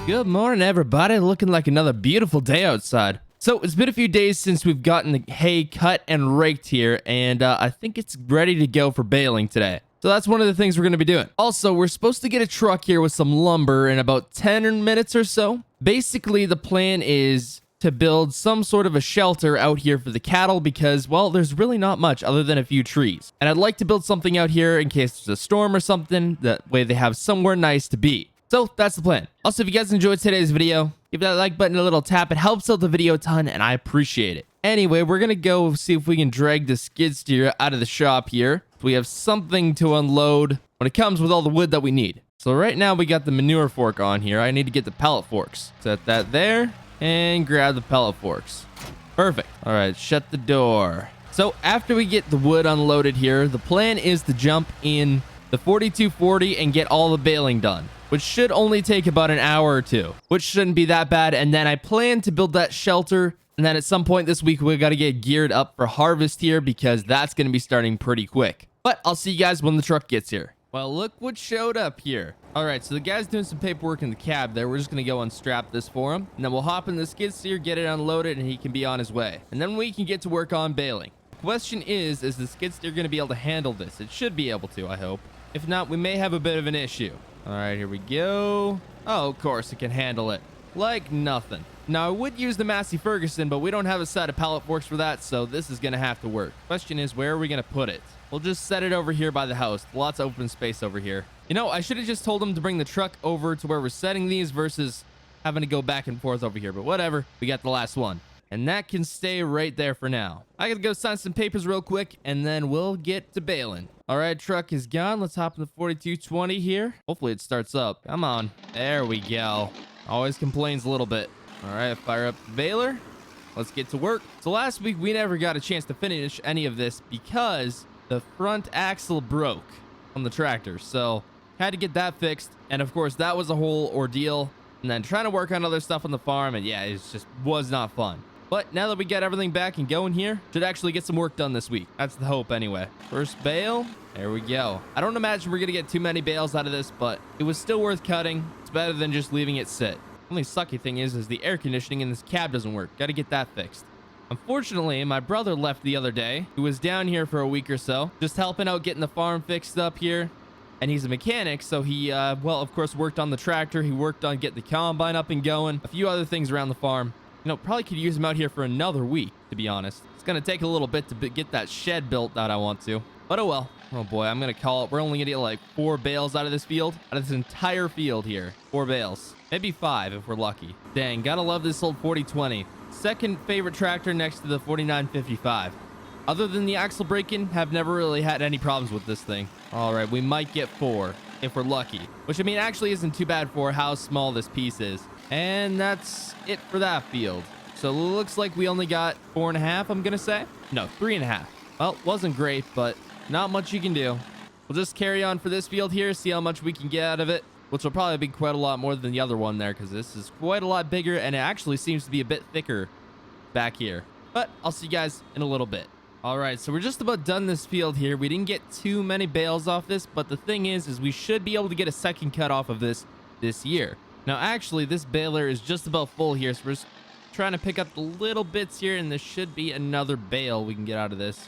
Good morning, everybody. Looking like another beautiful day outside. So it's been a few days since we've gotten the hay cut and raked here, and I think it's ready to go for baling today. So that's one of the things we're going to be doing. Also, we're supposed to get a truck here with some lumber in about 10 minutes or so. Basically, the plan is to build some sort of a shelter out here for the cattle because, well, there's really not much other than a few trees. And I'd like to build something out here in case there's a storm or something. That way they have somewhere nice to be. So that's the plan. Also, if you guys enjoyed today's video, give that like button a little tap. It helps out the video a ton, and I appreciate it. Anyway, we're going to go see if we can drag the skid steer out of the shop here. We have something to unload when it comes with all the wood that we need. So right now we got the manure fork on here. I need to get the pellet forks. Set that there and grab the pellet forks. Perfect. All right, shut the door. So after we get the wood unloaded here, the plan is to jump in the 4240 and get all the baling done, which should only take about an hour or two, which shouldn't be that bad. And then I plan to build that shelter. And then at some point this week, we got to get geared up for harvest here because that's going to be starting pretty quick. But I'll see you guys when the truck gets here. Well, look what showed up here. All right, so the guy's doing some paperwork in the cab there. We're just going to go unstrap this for him. And then we'll hop in the skid steer, get it unloaded, and he can be on his way. And then we can get to work on baling. Question is the skid steer going to be able to handle this? It should be able to, I hope. If not, we may have a bit of an issue. All right, here we go. Oh, of course, it can handle it. Like nothing. Now, I would use the Massey Ferguson, but we don't have a set of pallet forks for that, so this is going to have to work. Question is, where are we going to put it? We'll just set it over here by the house. Lots of open space over here. You know, I should have just told him to bring the truck over to where we're setting these versus having to go back and forth over here, but whatever. We got the last one. And that can stay right there for now. I gotta go sign some papers real quick, and then we'll get to baling. All right, truck is gone. Let's hop in the 4220 here. Hopefully it starts up. Come on. There we go. Always complains a little bit. All right, fire up the baler. Let's get to work. So last week, we never got a chance to finish any of this because the front axle broke on the tractor. So had to get that fixed. And of course, that was a whole ordeal. And then trying to work on other stuff on the farm. And yeah, it just was not fun. But now that we got everything back and going here, should actually get some work done this week. That's the hope anyway. First bale. There we go. I don't imagine we're going to get too many bales out of this, but it was still worth cutting. It's better than just leaving it sit. Only sucky thing is the air conditioning in this cab doesn't work. Got to get that fixed. Unfortunately, my brother left the other day, who was down here for a week or so, just helping out getting the farm fixed up here. And he's a mechanic, so he, well, of course, worked on the tractor. He worked on getting the combine up and going. A few other things around the farm. You know, probably could use him out here for another week, to be honest. It's going to take a little bit to get that shed built that I want to. But oh well. Oh boy, I'm going to call it. We're only going to get like 4 bales out of this field. Out of this entire field here. 4 bales. Maybe 5 if we're lucky. Dang, gotta love this old 4020. Second favorite tractor next to the 4955. Other than the axle break-in, have never really had any problems with this thing. All right, we might get 4 if we're lucky. Which, I mean, actually isn't too bad for how small this piece is. And that's it for that field. So it looks like we only got 4.5, I'm gonna say. No, 3.5. Well, wasn't great, but not much you can do. We'll just carry on for this field here, see how much we can get out of it, which will probably be quite a lot more than the other one there, because this is quite a lot bigger, and it actually seems to be a bit thicker back here. But I'll see you guys in a little bit. All right, so we're just about done this field here. We didn't get too many bales off this, but the thing is we should be able to get a second cut off of this year. Now, actually, this baler is just about full here, so we're just trying to pick up the little bits here, and there should be another bale we can get out of this.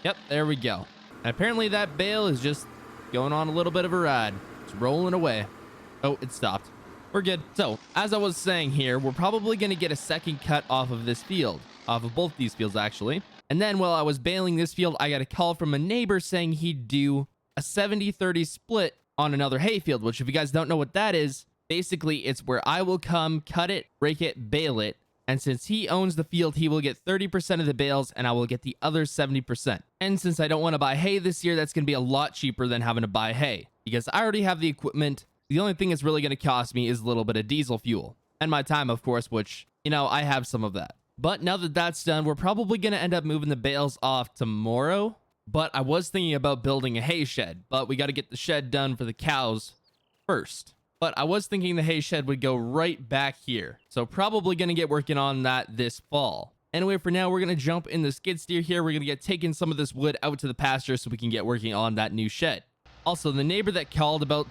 Yep, there we go. And apparently that bale is just going on a little bit of a ride. It's rolling away. Oh, it stopped. We're good. So, as I was saying here, we're probably going to get a second cut off of this field. Off of both these fields, actually. And then while I was baling this field, I got a call from a neighbor saying he'd do a 70-30 split on another hay field, which if you guys don't know what that is, basically it's where I will come, cut it, rake it, bale it. And since he owns the field, he will get 30% of the bales and I will get the other 70%. And since I don't want to buy hay this year, that's going to be a lot cheaper than having to buy hay because I already have the equipment. The only thing it's really going to cost me is a little bit of diesel fuel and my time, of course, which, you know, I have some of that. But now that that's done, we're probably going to end up moving the bales off tomorrow. But I was thinking about building a hay shed, but we got to get the shed done for the cows first. But I was thinking the hay shed would go right back here. So probably going to get working on that this fall. Anyway, for now, we're going to jump in the skid steer here. We're going to get taking some of this wood out to the pasture so we can get working on that new shed. Also, the neighbor that called about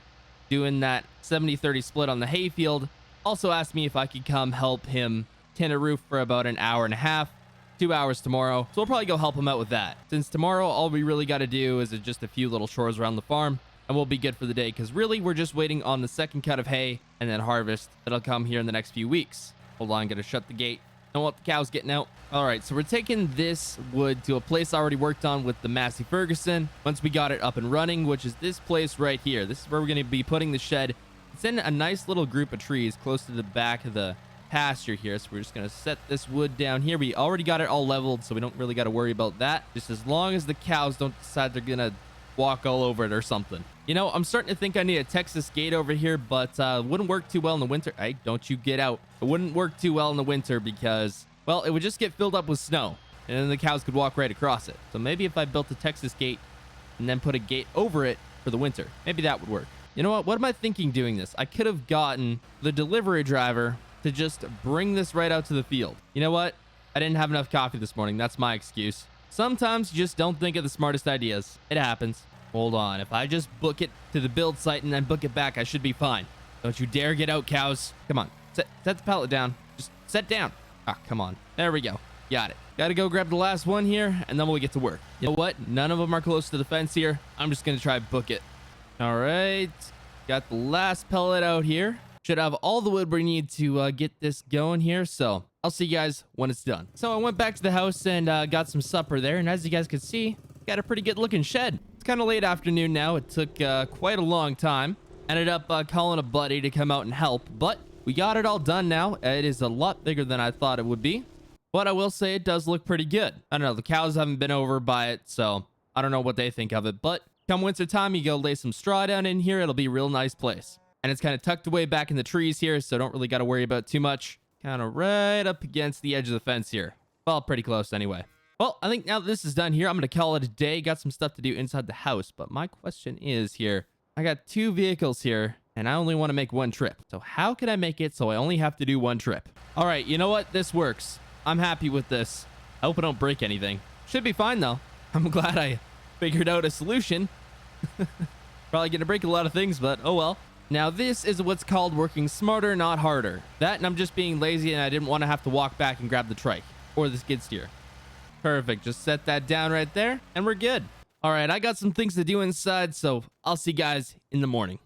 doing that 70-30 split on the hay field Also asked me if I could come help him tin a roof for about an hour and a half, 2 hours tomorrow. So we'll probably go help him out with that. Since tomorrow, all we really got to do is just a few little chores around the farm, and we'll be good for the day, because really we're just waiting on the second cut of hay and then harvest that'll come here in the next few weeks. Hold on, gotta shut the gate. Don't want the cows getting out. All right, so we're taking this wood to a place I already worked on with the Massey Ferguson once we got it up and running, which is this place right here. This is where we're going to be putting the shed. It's in a nice little group of trees close to the back of the pasture here, so we're just going to set this wood down here. We already got it all leveled, so we don't really got to worry about that, just as long as the cows don't decide they're going to walk all over it or something. You know, I'm starting to think I need a Texas gate over here, but wouldn't work too well in the winter. Hey, don't you get out. It wouldn't work too well in the winter because, well, it would just get filled up with snow, and then the cows could walk right across it. So maybe if I built a Texas gate and then put a gate over it for the winter, maybe that would work. You know what am I thinking doing this? I could have gotten the delivery driver to just bring this right out to the field. You know what? I didn't have enough coffee this morning. That's my excuse. Sometimes you just don't think of the smartest ideas. It happens. Hold on. If I just book it to the build site and then book it back, I should be fine. Don't you dare get out, cows. Come on. Set the pallet down. Just set down. Ah, come on. There we go. Got it. Gotta go grab the last one here, and then we'll get to work. You know what? None of them are close to the fence here. I'm just gonna try book it. All right. Got the last pellet out here. Should have all the wood we need to get this going here, so I'll see you guys when it's done. So I went back to the house and got some supper there, and as you guys can see, got a pretty good looking shed. It's kind of late afternoon now. It took quite a long time. Ended up calling a buddy to come out and help, but we got it all done now. It is a lot bigger than I thought it would be, but I will say it does look pretty good. I don't know, the cows haven't been over by it, so I don't know what they think of it, but come winter time, you go lay some straw down in here. It'll be a real nice place. And it's kind of tucked away back in the trees here, so don't really got to worry about too much. Kind of right up against the edge of the fence here. Well, pretty close anyway. Well, I think now that this is done here, I'm going to call it a day. Got some stuff to do inside the house, but my question is here, I got 2 vehicles here, and I only want to make 1 trip. So how can I make it so I only have to do 1 trip? All right, you know what? This works. I'm happy with this. I hope I don't break anything. Should be fine, though. I'm glad I figured out a solution. Probably going to break a lot of things, but oh well. Now, this is what's called working smarter, not harder. That, and I'm just being lazy, and I didn't want to have to walk back and grab the trike or the skid steer. Perfect. Just set that down right there, and we're good. All right, I got some things to do inside, so I'll see you guys in the morning.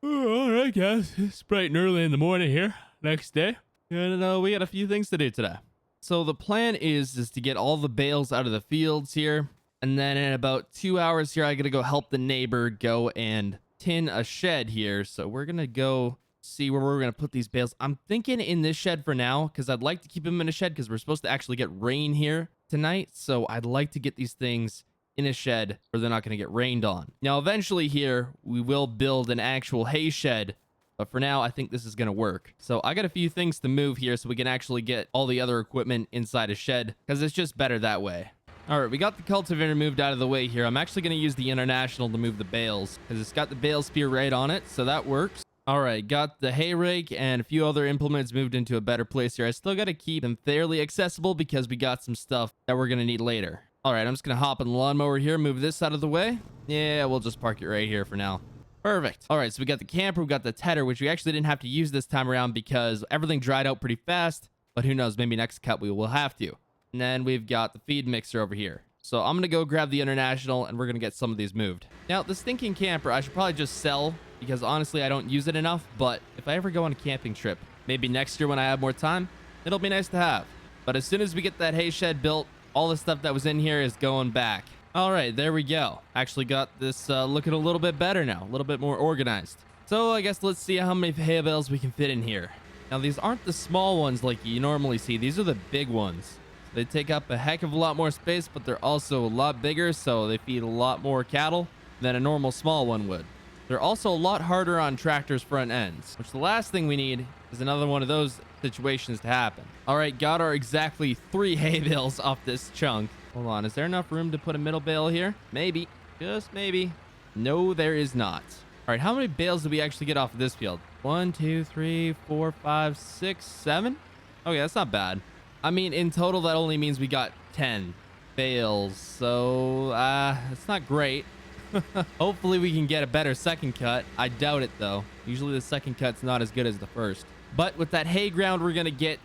All right, guys. It's bright and early in the morning here. Next day. And we got a few things to do today. So the plan is to get all the bales out of the fields here, and then in about 2 hours here, I got to go help the neighbor go and tin a shed here. So we're gonna go see where we're gonna put these bales. I'm thinking in this shed for now, because I'd like to keep them in a shed because we're supposed to actually get rain here tonight. So I'd like to get these things in a shed where they're not gonna get rained on. Now eventually here we will build an actual hay shed, but for now I think this is gonna work. So I got a few things to move here so we can actually get all the other equipment inside a shed, because it's just better that way. All right, we got the cultivator moved out of the way here. I'm actually going to use the International to move the bales because it's got the bale spear right on it, so that works. All right, got the hay rake and a few other implements moved into a better place here. I still got to keep them fairly accessible because we got some stuff that we're going to need later. All right, I'm just going to hop in the lawnmower here, move this out of the way. Yeah, we'll just park it right here for now. Perfect. All right, so we got the camper, we got the tedder, which we actually didn't have to use this time around because everything dried out pretty fast, but who knows, maybe next cut we will have to. And then we've got the feed mixer over here. So I'm going to go grab the International and we're going to get some of these moved. Now, the stinking camper, I should probably just sell because honestly, I don't use it enough. But if I ever go on a camping trip, maybe next year when I have more time, it'll be nice to have. But as soon as we get that hay shed built, all the stuff that was in here is going back. All right, there we go. Actually got this looking a little bit better now, a little bit more organized. So I guess let's see how many hay bales we can fit in here. Now, these aren't the small ones like you normally see. These are the big ones. They take up a heck of a lot more space, but they're also a lot bigger, so they feed a lot more cattle than a normal small one would. They're also a lot harder on tractors' front ends, which the last thing we need is another one of those situations to happen. All right, got our exactly 3 hay bales off this chunk. Hold on, is there enough room to put a middle bale here? Maybe, just maybe. No, there is not. All right, how many bales did we actually get off of this field? 1, 2, 3, 4, 5, 6, 7? Okay, that's not bad. I mean, in total, that only means we got 10 bales, so it's not great. Hopefully we can get a better second cut. I doubt it, though. Usually the second cut's not as good as the first. But with that hay ground we're going to get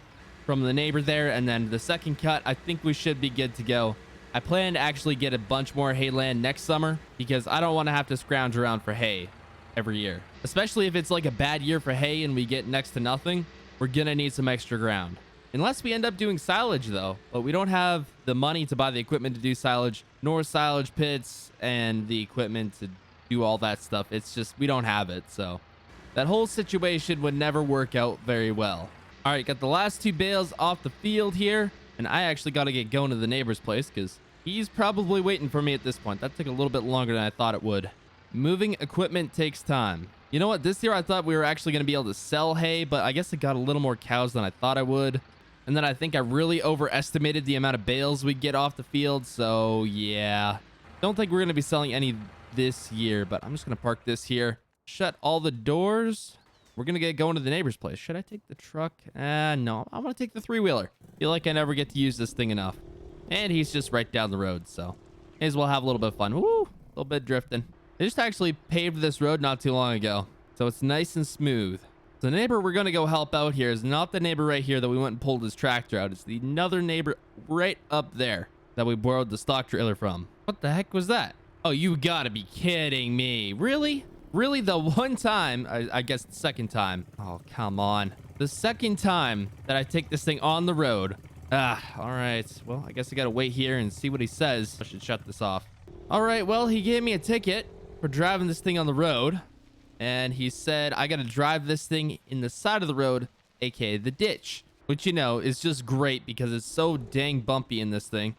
from the neighbor there, and then the second cut, I think we should be good to go. I plan to actually get a bunch more hay land next summer because I don't want to have to scrounge around for hay every year. Especially if it's like a bad year for hay and we get next to nothing, we're going to need some extra ground. Unless we end up doing silage though, but we don't have the money to buy the equipment to do silage, nor silage pits and the equipment to do all that stuff. It's just, we don't have it. So that whole situation would never work out very well. All right, got the last 2 bales off the field here, and I actually got to get going to the neighbor's place because he's probably waiting for me at this point. That took a little bit longer than I thought it would. Moving equipment takes time. You know what? This year I thought we were actually going to be able to sell hay, but I guess it got a little more cows than I thought I would. And then I think I really overestimated the amount of bales we get off the field. So yeah, don't think we're going to be selling any this year, but I'm just going to park this here. Shut all the doors. We're going to get going to the neighbor's place. Should I take the truck? No, I want to take the 3-wheeler. Feel like I never get to use this thing enough. And he's just right down the road, so may as well have a little bit of fun. Woo, a little bit drifting. They just actually paved this road not too long ago, so it's nice and smooth. The neighbor we're going to go help out here is not the neighbor right here that we went and pulled his tractor out. It's the another neighbor right up there that we borrowed the stock trailer from. What the heck was that? Oh, you gotta be kidding me. Really? Really, the one time, I guess the second time. Oh, come on. The second time that I take this thing on the road. All right. Well, I guess I gotta wait here and see what he says. I should shut this off. All right, well, he gave me a ticket for driving this thing on the road. And he said I gotta drive this thing in the side of the road, aka the ditch. Which, you know, is just great because it's so dang bumpy in this thing.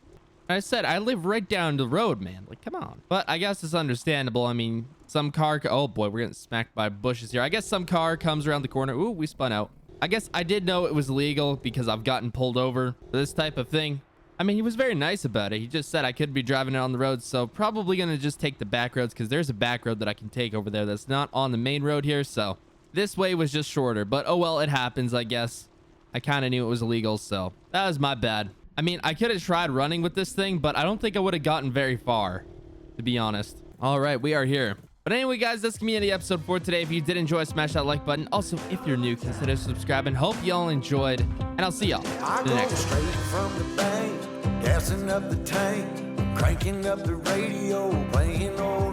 I said, I live right down the road, man. Like, come on. But I guess it's understandable. I mean, some car... Oh, boy, we're getting smacked by bushes here. I guess some car comes around the corner. Ooh, we spun out. I guess I did know it was illegal because I've gotten pulled over for this type of thing. I mean, he was very nice about it. He just said I could be driving it on the road, so probably going to just take the back roads because there's a back road that I can take over there that's not on the main road here, so this way was just shorter. But, oh, well, it happens, I guess. I kind of knew it was illegal, so that was my bad. I mean, I could have tried running with this thing, but I don't think I would have gotten very far, to be honest. All right, we are here. But anyway, guys, that's gonna be the episode for today. If you did enjoy, smash that like button. Also, if you're new, consider subscribing. Hope y'all enjoyed, and I'll see y'all in the next one. Straight from the bank, gassing up the tank, cranking up the radio, playing old